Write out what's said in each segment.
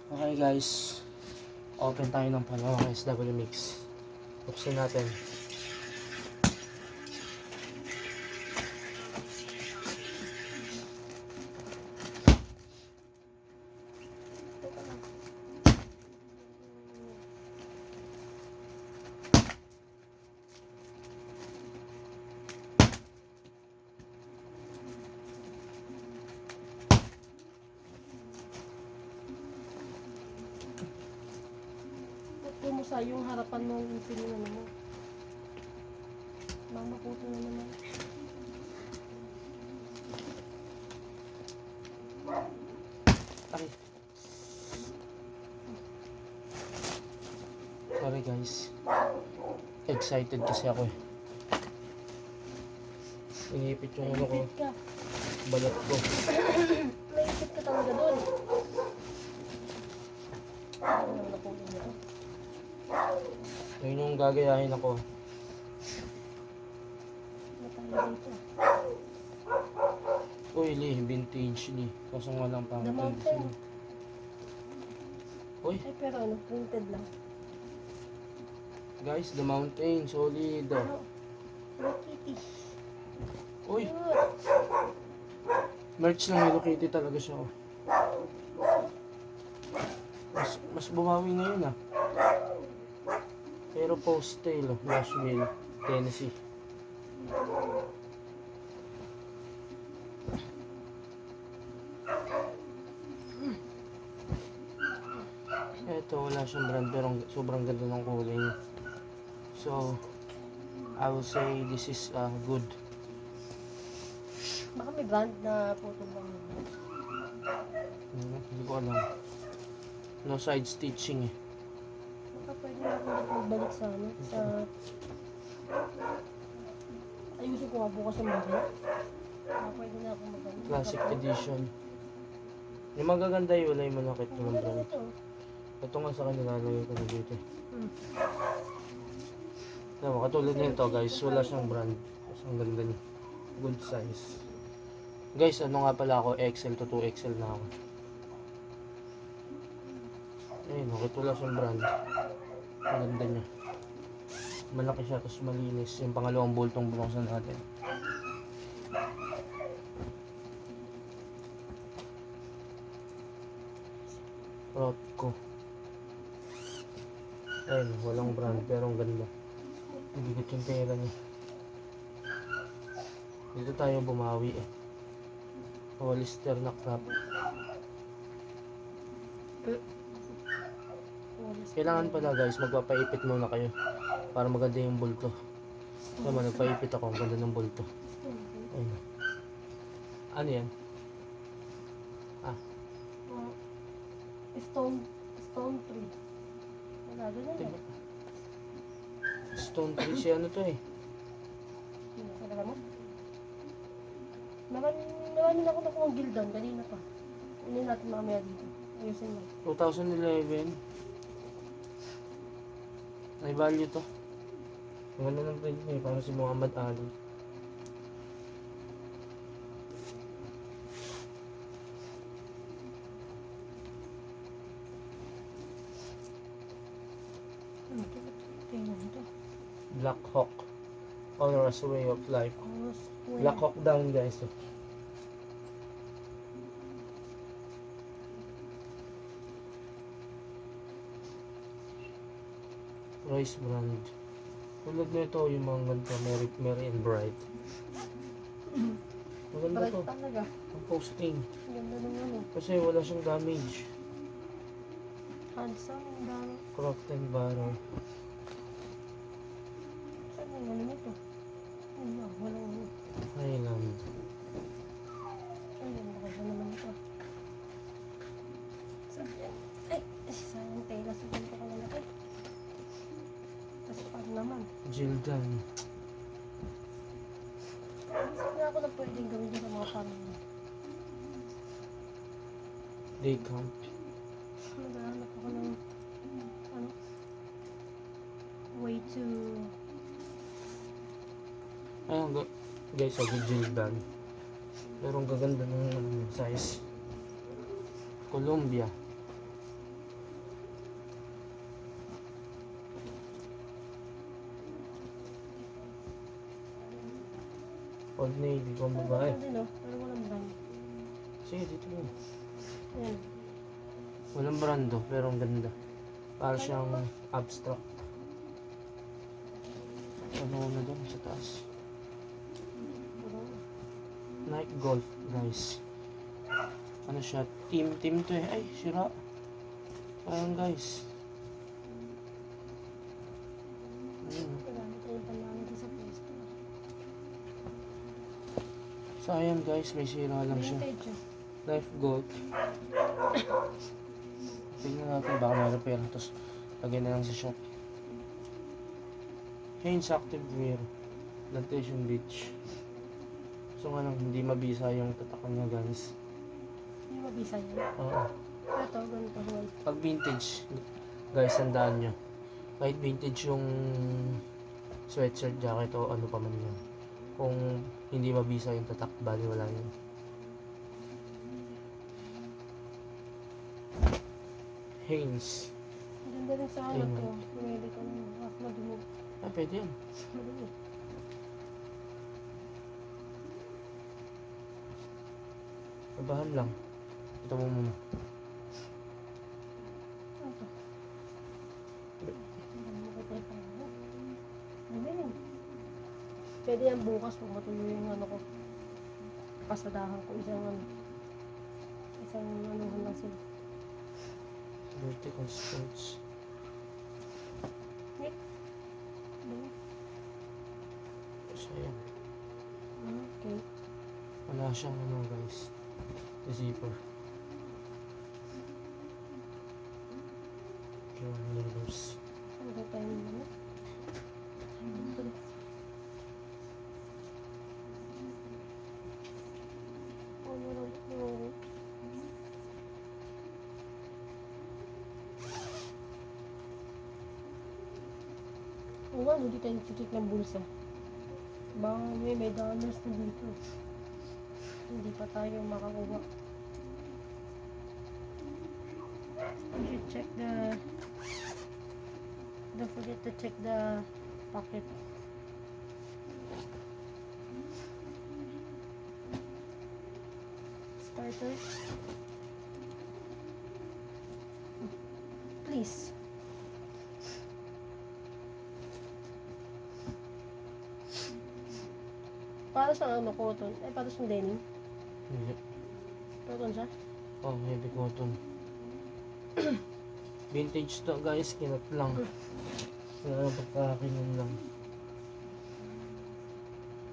Okay guys, open tayo ng pangalawang SW mix. Buksan natin. Kumusa yung harapan mo yung pinunan mo. Mamakuto na naman. Ay. Sorry guys. Excited kasi ako eh. Inipit yung ano ko, Naipit ka. balat ko. Naipit ka talaga doon. Ano naman napunin mo to? Yun yung gagayahin ako. Matalo dito. Uy, Lee, vintage Lee. Kaso nga lang pang The Mountain. Uy, Ay pero ano, printed lang. guys, The Mountain, solid. Ano? Hello Kitty. Uy, Good. merch ng Hello Kitty talaga siya. Oh. Mas bumawi ngayon ah. Pero post-tail, oh, Nashville, Tennessee. Eto, wala siyang brand pero sobrang ganda ng kulay niya. So, I will say this is good. Baka may brand na photo bang yun. Hindi ko alam. No side stitching eh. Baka pwede na ako magbalik sa ano, sa... Ayusin ko nga bukas ang bagay. Baka pwede na ako magbalik. Classic edition. Yung magaganda yung wala yung manakit Ang ng ganda brand. nito. Ito nga sa kanila, lagay ko na dito. Hmm. Diba, katulad nito guys, wala siyang brand. Mas ang ganda niya. Good size. Guys, ano nga pala ako, XL to 2XL na ako. Ayun, bakit wala siyang brand. Ang ganda niya. Malaki siya, tapos malinis. Yung pangalawang bultong bulongsan natin. Rotko. Ayun, walang brand, pero ang ganda. Bigat yung pera niya. Dito tayo bumawi eh. Hollister na crap. Kailangan pala guys, magpapaipit muna kayo para maganda yung bulto. Tama, nagpaipit ako, ang ganda ng bulto. Ayun. Ano yan? Stone tree. Wala, ganun eh. Stone tree siya, ano to eh? Kailangan mo? Marami na ako nakuha gildan kanina pa. Hindi natin mamaya dito. Ayusin mo. 2011. May value to. Ang ganda ng print niya eh, parang si Muhammad Ali. Ano ito? Tingnan ito. Black Hawk. Honors way of life. Black Hawk down guys. Oh. Royce brand. Tulad nito yung mga ganito, Mary and Bright. Maganda Bright to. talaga. Ang posting. Ang ganda ng ano. Kasi wala siyang damage. Handsome. Ang dami. Croft and Barrel. Saan yung ano nito? Ano? Walang ano. Highland. Ay, ang baka naman ito. Saan yan? Ay! Sayang tela. Sa ganito ka lalaki. Tapos pang naman. Gildan. Isip na ako na pwedeng gawin dyan sa mga pang... Day Camp. Naghahanap ako ng... Ano? Way to... Ayun guys, ako Gildan. Pero ang gaganda ng size. Columbia. Old Navy, kung babae. Ano din oh, pero walang brand. Sige, dito mo. Ayan. Walang brando, pero ang ganda. Para siyang abstract. Ano na doon sa taas? Nike Golf, guys. Ano siya? Team to eh. Ay, sira. Parang guys. Ayun. Marami tayong panalo sa pwesto. Sayang guys, may sira lang siya. Vintage oh. Life Gold. Tingnan natin, baka meron pera. Tapos, lagay na lang sa shop. Hanes Active Wear. Plantation Beach. So nga lang, hindi mabisa yung tatakan niya guys. Hindi mabisa yan. Oo. Ito, ganito. White. Pag vintage, guys, tandaan nyo. Kahit vintage yung sweatshirt, jacket o ano pa man yan. Kung hindi mabisa yung tatak, bali wala yun. Hanes. Ang ganda rin sa ano Ayun. to. Pumili ka naman. Madumi. Ah, pwede yan. Madumi. Labahan lang. Ito mo muna. Ano to? Ang dami ko tayo pa. Dumi rin. Pwede yan bukas kung matuloy yung ano ko. Pasadahan ko isang ano. Isang anuhan lang sila. Vertical sports. Nick. Dumi. So, yan. Okay. Wala siyang ano guys. Zipper. John Levers. Ano ba tayo naman? Ano lang ito? Oo nga, hindi tayo nagtitik ng bulsa. Baka may dollars na dito. Hindi pa tayo makakuha. You should check the... Don't forget to check the pocket. Starter. Please. Para sa ano, cotton. Ay, para sa denim. Hindi. Cotton siya. Oh, heavy cotton. Vintage to guys, kinat lang. Kaya pagkakakinan lang.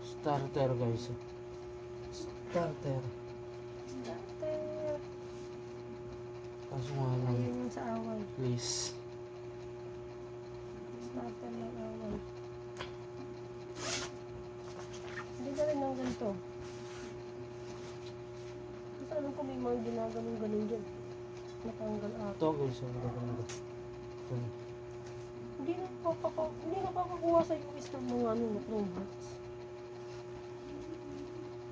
Starter guys. Starter. Starter. Kaso nga lang, Ayun yung sa away. please. Starter ng away. Hindi ka rin ng ganito. Kasi alam ko may mga ginaganon-ganon dyan. Natanggal ata. Ito guys, ang magaganda. Ito. Hindi nakakakuha sa US ng mga ano, Chrome Hearts.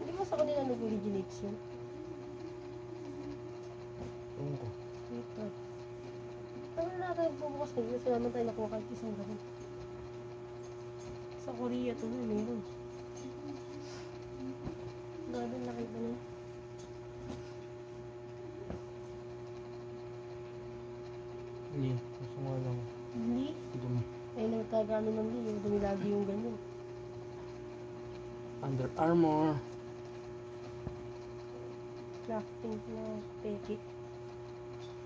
Hindi ba sa kanila nag-originates yun? Ewan ko. Ito. Ano na natin nagbubukas na yun? Kasi naman tayo nakuha kahit isang ganun. Sa Korea ito na meron. Grabe nakita na. Hindi. Kaso nga lang, Hindi. dumi. Ay nagtagano ng Lee. Dumi lagi yung ganyan. Under Armour. Black pink na peke.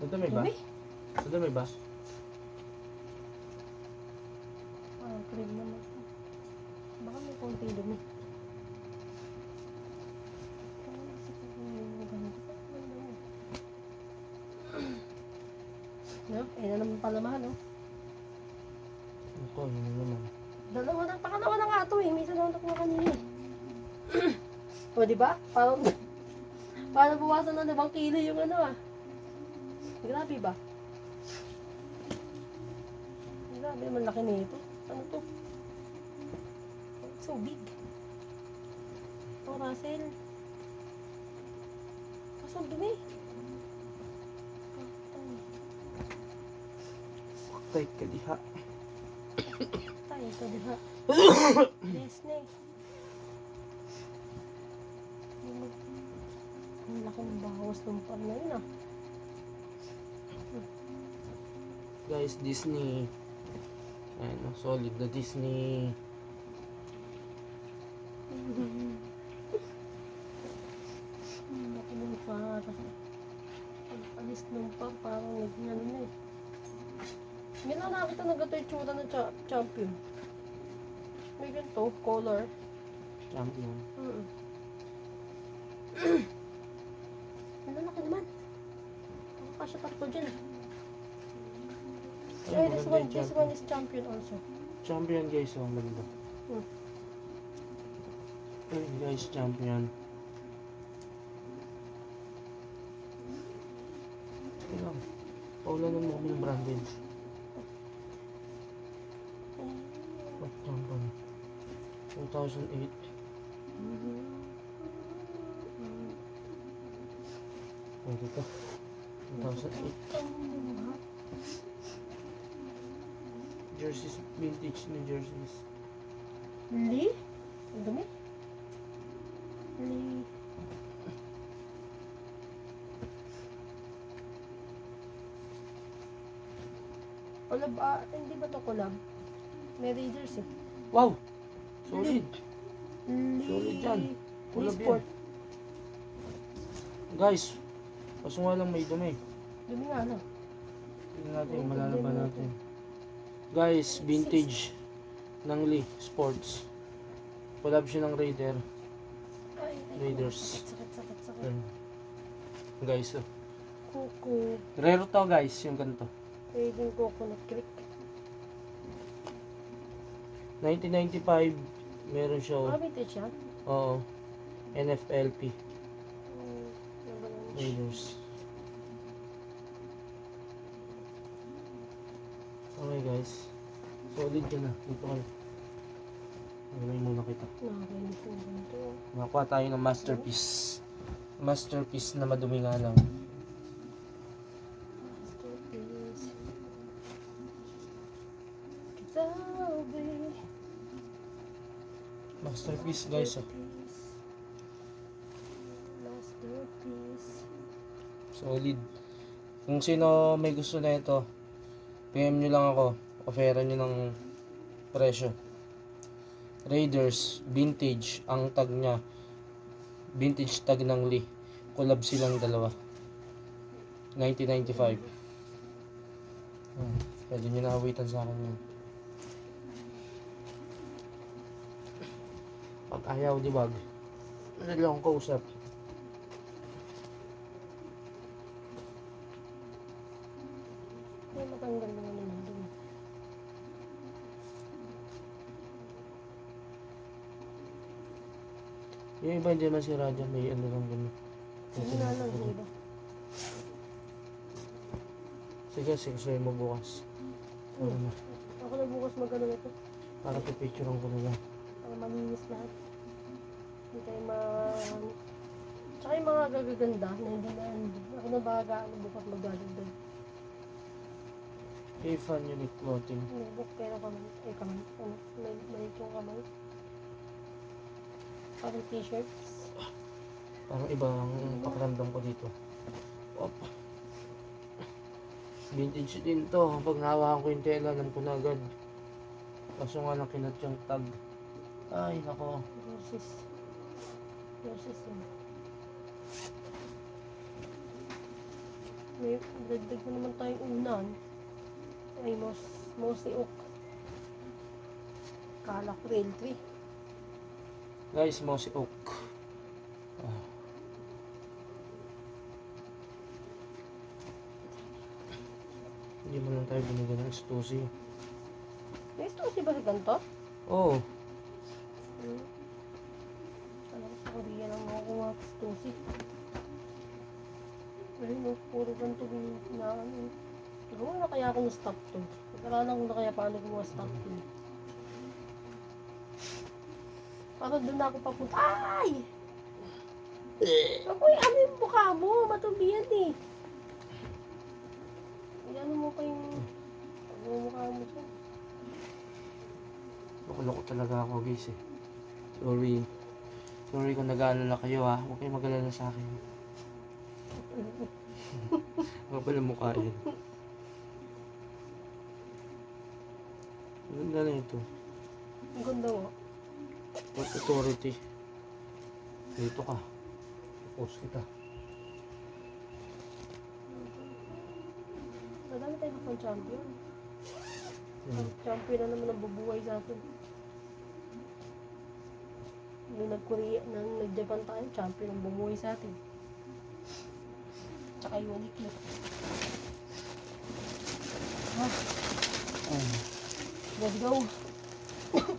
Ito may ba? Dumi? Ito may ba? Ah, cream naman. Baka may konting dumi. No? Eh na naman pala mahal, no? Ito, yun na naman. Pakalawa na nga ito eh. Minsan ako nakuha kanina eh. O, diba? Parang buwasan ng 5 kilo yung ano ah. Grabe ba? Grabe naman laki nito. Ano to? It's so big. Oh, Russell. Kaso ang dumi. Tight ka diha. Tayo ito diba? Yes, ne. Laki ng bawas ng pan na yun ah. Guys, Disney. Ayan, solid na Disney. Laki ng para. Pag-alis ng pan, parang nag-ano na eh. Hindi na nakakita na gato yung tsura ng champion. May ganito, color. Champion. Ang lalaki naman. Nakakasya tatlo dyan. Ay, Yeah, maganda yung this champion. one is champion also. Champion guys, oh, ang ganda. Hmm. Ayun guys, champion. Tingnan. Paulanan mo kami ng branded. What champion? 2008. Pwede to. 2008. Jerseys, vintage na jerseys. Lee? Ang dumi? Lee. Collab, hindi ba to collab? May Raiders eh. Wow! Solid! Lee. Solid yan. Collab Lee Sport. Guys, kaso nga lang may dumi. Dumi nga lang. Tingnan natin, malalaban natin. Guys, vintage ng Lee Sports. Collab siya ng Raider. Raiders. Sakit. Guys, oh. Kuku. Rare to guys, yung ganito. Raiding coconut creek. 1995, meron siya. Vintage yan? Oo. NFLP. Nabalan. Raiders. Okay guys. Solid ka na. Dito ka na. Nagawin muna kita. Nakakainis yung ganito. Nakakuha tayo ng masterpiece. Masterpiece na madumi nga lang. Masterpiece. Kitabi. Masterpiece guys. Oh. Masterpiece. Solid. Kung sino may gusto na ito, PM nyo lang ako. Offeran nyo ng presyo. Raiders, vintage, ang tag niya. Vintage tag ng Lee. Collab silang dalawa. 1995. Pwede nyo na awitan sa akin yun. Pag ayaw, di ba? Madali akong kausap. May matanggal na naman yung dumi. Yung iba hindi naman si Raja, may ano lang ganun. Hindi na lang yung iba. Sige, sige, mo bukas. Ano na, Ako na bukas magano ito. para pipicturean ko na lang. Para malinis lahat. Hindi tayo Tsaka yung mga gagaganda na hindi na ako na baga bukas magdadagdag. K-Fan Unique Clothing. May book pero kamay. Kamay. Ano? May yung kamay. Parang t-shirts. Parang ibang pakiramdam ko dito. Op. Vintage din to. Pag nahawakan ko yung tela, alam ko na agad. Kaso nga lang kinat yung tag. Ay, nako. Versus yun. May dagdag na naman tayong unan. Ay, Mossy Oak. Kala ko Rail 3. Guys, Mossy Oak. Ah. Hindi mo lang tayo binigyan ng Stussy. May Stussy ba sa ganito? Oo. Alam ko sa Korea lang nakukuha sa Stussy. Pero no, puro ganito na ano. Siguro na kaya ako na-stop to. Nagkaralan ko na kaya paano gumawa stop to. Parang doon na ako papunta. Ay! Ako ano yung mukha mo? Matubihan eh. Ano mo pa yung mukha mo siya? Loko-loko talaga ako guys eh. Sorry. Sorry kung nag-aalala kayo ha. Huwag kayong mag-alala sa akin. Kapal ang mukha yan. Ang ganda na ito. Ang ganda nga. What authority? Dito ka. Post kita. Madami tayong kapang champion. Hmm. Champion na naman ang bubuhay sa atin. Nung nag-Korea, nang nag-Japan tayo, champion ang bumuhay sa atin. Tsaka Uniqlo. Ah, let's go.